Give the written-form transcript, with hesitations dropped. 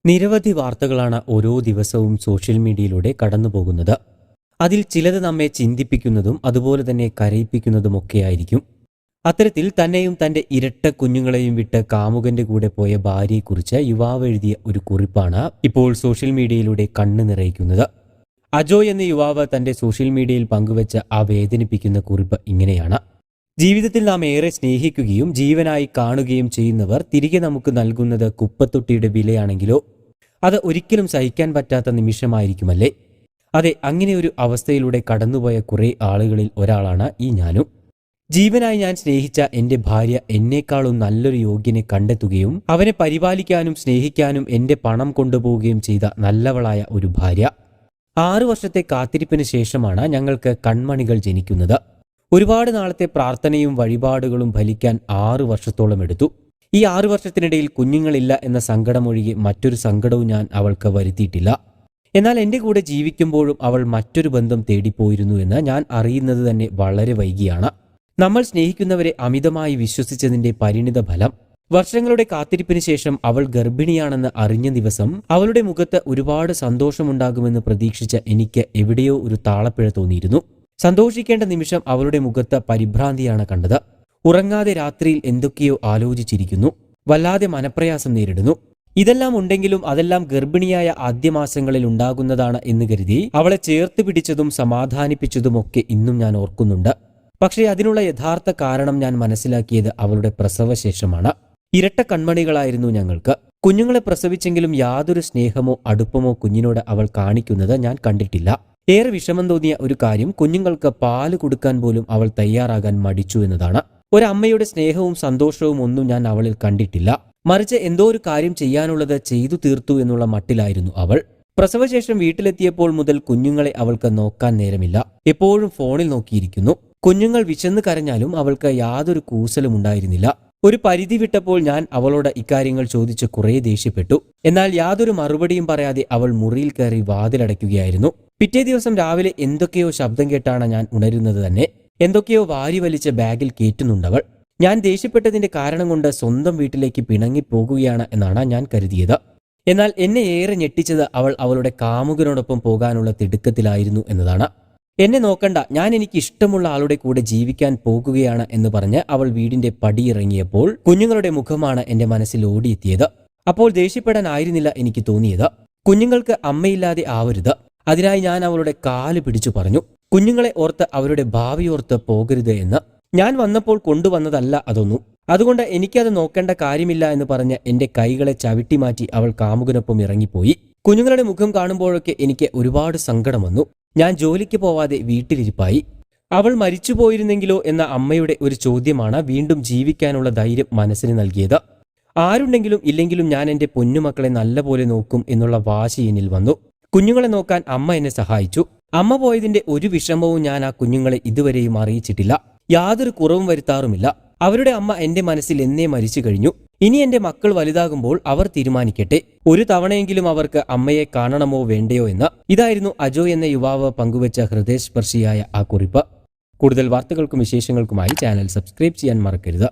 നിരവധി വാർത്തകളാണ് ഓരോ ദിവസവും സോഷ്യൽ മീഡിയയിലൂടെ കടന്നുപോകുന്നത്. അതിൽ ചിലത് നമ്മെ ചിന്തിപ്പിക്കുന്നതും അതുപോലെ തന്നെ കരയിപ്പിക്കുന്നതുമൊക്കെയായിരിക്കും. അത്തരത്തിൽ തന്നെയും തന്റെ ഇരട്ട കുഞ്ഞുങ്ങളെയും വിട്ട് കാമുകന്റെ കൂടെ പോയ ഭാര്യയെക്കുറിച്ച് യുവാവ് എഴുതിയ ഒരു കുറിപ്പാണ് ഇപ്പോൾ സോഷ്യൽ മീഡിയയിലൂടെ കണ്ണു നിറയിക്കുന്നത്. അജോയ് എന്ന യുവാവ് തന്റെ സോഷ്യൽ മീഡിയയിൽ പങ്കുവച്ച ആ വേദനിപ്പിക്കുന്ന കുറിപ്പ് ഇങ്ങനെയാണ്: ജീവിതത്തിൽ നാം ഏറെ സ്നേഹിക്കുകയും ജീവനായി കാണുകയും ചെയ്യുന്നവർ തിരികെ നമുക്ക് നൽകുന്നത് കുപ്പത്തൊട്ടിയുടെ വിലയാണെങ്കിലോ അത് ഒരിക്കലും സഹിക്കാൻ പറ്റാത്ത നിമിഷമായിരിക്കുമല്ലേ? അതെ, അങ്ങനെ ഒരു അവസ്ഥയിലൂടെ കടന്നുപോയ കുറെ ആളുകളിൽ ഒരാളാണ് ഈ ഞാനും. ജീവനായി ഞാൻ സ്നേഹിച്ച എന്റെ ഭാര്യ എന്നേക്കാളും നല്ലൊരു യോഗ്യനെ കണ്ടെത്തുകയും അവനെ പരിപാലിക്കാനും സ്നേഹിക്കാനും എന്റെ പണം കൊണ്ടുപോവുകയും ചെയ്ത നല്ലവളായ ഒരു ഭാര്യ. 6 വർഷത്തെ കാത്തിരിപ്പിന് ശേഷമാണ് ഞങ്ങൾക്ക് കൺമണികൾ ജനിക്കുന്നത്. ഒരുപാട് നാളത്തെ പ്രാർത്ഥനയും വഴിപാടുകളും ഫലിക്കാൻ 6 വർഷത്തോളം എടുത്തു. ഈ 6 വർഷത്തിനിടയിൽ കുഞ്ഞുങ്ങളില്ല എന്ന സങ്കടമൊഴികെ മറ്റൊരു സങ്കടവും ഞാൻ അവൾക്ക് വരുത്തിയിട്ടില്ല. എന്നാൽ എന്റെ കൂടെ ജീവിക്കുമ്പോഴും അവൾ മറ്റൊരു ബന്ധം തേടിപ്പോയിരുന്നു എന്ന് ഞാൻ അറിയുന്നത് തന്നെ വളരെ വൈകിയാണ്. നമ്മൾ സ്നേഹിക്കുന്നവരെ അമിതമായി വിശ്വസിച്ചതിന്റെ പരിണിത ഫലം. വർഷങ്ങളുടെ കാത്തിരിപ്പിന് ശേഷം അവൾ ഗർഭിണിയാണെന്ന് അറിഞ്ഞ ദിവസം അവളുടെ മുഖത്ത് ഒരുപാട് സന്തോഷമുണ്ടാകുമെന്ന് പ്രതീക്ഷിച്ച എനിക്ക് എവിടെയോ ഒരു താളപ്പിഴ തോന്നിയിരുന്നു. സന്തോഷിക്കേണ്ട നിമിഷം അവളുടെ മുഖത്ത് പരിഭ്രാന്തിയാണ് കണ്ടത്. ഉറങ്ങാതെ രാത്രിയിൽ എന്തൊക്കെയോ ആലോചിച്ചിരിക്കുന്നു. വല്ലാതെ മനപ്രയാസം നേരിടുന്നു. ഇതെല്ലാം ഉണ്ടെങ്കിലും അതെല്ലാം ഗർഭിണിയായ ആദ്യമാസങ്ങളിൽ ഉണ്ടാകുന്നതാണ് എന്ന് കരുതി അവളെ ചേർത്ത് പിടിച്ചതും സമാധാനിപ്പിച്ചതുമൊക്കെ ഇന്നും ഞാൻ ഓർക്കുന്നുണ്ട്. പക്ഷേ അതിനുള്ള യഥാർത്ഥ കാരണം ഞാൻ മനസ്സിലാക്കിയത് അവളുടെ പ്രസവശേഷമാണ്. ഇരട്ട കൺമണികളായിരുന്നു ഞങ്ങൾക്ക്. കുഞ്ഞുങ്ങളെ പ്രസവിച്ചെങ്കിലും യാതൊരു സ്നേഹമോ അടുപ്പമോ കുഞ്ഞിനോട് അവൾ കാണിക്കുന്നത് ഞാൻ കണ്ടിട്ടില്ല. ഏറെ വിഷമം തോന്നിയ ഒരു കാര്യം കുഞ്ഞുങ്ങൾക്ക് പാല് കൊടുക്കാൻ പോലും അവൾ തയ്യാറാകാൻ മടിച്ചു എന്നതാണ്. ഒരമ്മയുടെ സ്നേഹവും സന്തോഷവും ഒന്നും ഞാൻ അവളിൽ കണ്ടിട്ടില്ല. മറിച്ച് എന്തോ ഒരു കാര്യം ചെയ്യാനുള്ളത് ചെയ്തു തീർത്തു എന്നുള്ള മട്ടിലായിരുന്നു അവൾ. പ്രസവശേഷം വീട്ടിലെത്തിയപ്പോൾ മുതൽ കുഞ്ഞുങ്ങളെ അവൾക്ക് നോക്കാൻ നേരമില്ല. എപ്പോഴും ഫോണിൽ നോക്കിയിരിക്കുന്നു. കുഞ്ഞുങ്ങൾ വിശന്ന് കരഞ്ഞാലും അവൾക്ക് യാതൊരു കൂസലും ഉണ്ടായിരുന്നില്ല. ഒരു പരിധി വിട്ടപ്പോൾ ഞാൻ അവളോട് ഇക്കാര്യങ്ങൾ ചോദിച്ച് കുറെ ദേഷ്യപ്പെട്ടു. എന്നാൽ യാതൊരു മറുപടിയും പറയാതെ അവൾ മുറിയിൽ കയറി വാതിലടയ്ക്കുകയായിരുന്നു. പിറ്റേ ദിവസം രാവിലെ എന്തൊക്കെയോ ശബ്ദം കേട്ടാണ് ഞാൻ ഉണരുന്നത് തന്നെ. എന്തൊക്കെയോ വാരി വലിച്ച് ബാഗിൽ കയറ്റുന്നുണ്ടവൾ. ഞാൻ ദേഷ്യപ്പെട്ടതിന്റെ കാരണം കൊണ്ട് സ്വന്തം വീട്ടിലേക്ക് പിണങ്ങിപ്പോകുകയാണ് എന്നാണ് ഞാൻ കരുതിയത്. എന്നാൽ എന്നെ ഏറെ ഞെട്ടിച്ചത് അവൾ അവളുടെ കാമുകനോടൊപ്പം പോകാനുള്ള തിടുക്കത്തിലായിരുന്നു എന്നതാണ്. എന്നെ നോക്കണ്ട, ഞാൻ എനിക്ക് ഇഷ്ടമുള്ള ആളുടെ കൂടെ ജീവിക്കാൻ പോകുകയാണ് എന്ന് പറഞ്ഞ് അവൾ വീടിന്റെ പടിയിറങ്ങിയപ്പോൾ കുഞ്ഞുങ്ങളുടെ മുഖമാണ് എന്റെ മനസ്സിൽ ഓടിയെത്തിയത്. അപ്പോൾ ദേഷ്യപ്പെടാനായിരുന്നില്ല എനിക്ക് തോന്നിയത്. കുഞ്ഞുങ്ങൾക്ക് അമ്മയില്ലാതെ ആവരുത്. അതിനായി ഞാൻ അവളുടെ കാല് പിടിച്ചു പറഞ്ഞു, കുഞ്ഞുങ്ങളെ ഓർത്ത് അവരുടെ ഭാവിയോർത്ത് പോകരുത് എന്ന്. ഞാൻ വന്നപ്പോൾ കൊണ്ടുവന്നതല്ല അതൊന്നും. അതുകൊണ്ട് എനിക്കത് നോക്കേണ്ട കാര്യമില്ല എന്ന് പറഞ്ഞ് എന്റെ കൈകളെ ചവിട്ടി മാറ്റി അവൾ കാമുകനൊപ്പം ഇറങ്ങിപ്പോയി. കുഞ്ഞുങ്ങളുടെ മുഖം കാണുമ്പോഴൊക്കെ എനിക്ക് ഒരുപാട് സങ്കടം വന്നു. ഞാൻ ജോലിക്ക് പോവാതെ വീട്ടിലിരിപ്പായി. അവൾ മരിച്ചു പോയിരുന്നെങ്കിലോ എന്ന അമ്മയുടെ ഒരു ചോദ്യമാണ് വീണ്ടും ജീവിക്കാനുള്ള ധൈര്യം മനസ്സിന് നൽകിയത്. ആരുണ്ടെങ്കിലും ഇല്ലെങ്കിലും ഞാൻ എന്റെ പൊന്നുമക്കളെ നല്ലപോലെ നോക്കും എന്നുള്ള വാശി എന്നിൽ വന്നു. കുഞ്ഞുങ്ങളെ നോക്കാൻ അമ്മ എന്നെ സഹായിച്ചു. അമ്മ പോയതിന്റെ ഒരു വിഷമവും ഞാൻ ആ കുഞ്ഞുങ്ങളെ ഇതുവരെയും അറിയിച്ചിട്ടില്ല. യാതൊരു കുറവും വരുത്താറുമില്ല. അവരുടെ അമ്മ എന്റെ മനസ്സിൽ എന്നേ മരിച്ചു കഴിഞ്ഞു. ഇനി എന്റെ മക്കൾ വലുതാകുമ്പോൾ അവർ തീരുമാനിക്കട്ടെ, ഒരു തവണയെങ്കിലും അവർക്ക് അമ്മയെ കാണണമോ വേണ്ടയോ എന്ന്. ഇതായിരുന്നു അജോയ് എന്ന യുവാവ് പങ്കുവച്ച ഹൃദയസ്പർശിയായ ആ കുറിപ്പ്. കൂടുതൽ വാർത്തകൾക്കും വിശേഷങ്ങൾക്കുമായി ചാനൽ സബ്സ്ക്രൈബ് ചെയ്യാൻ മറക്കരുത്.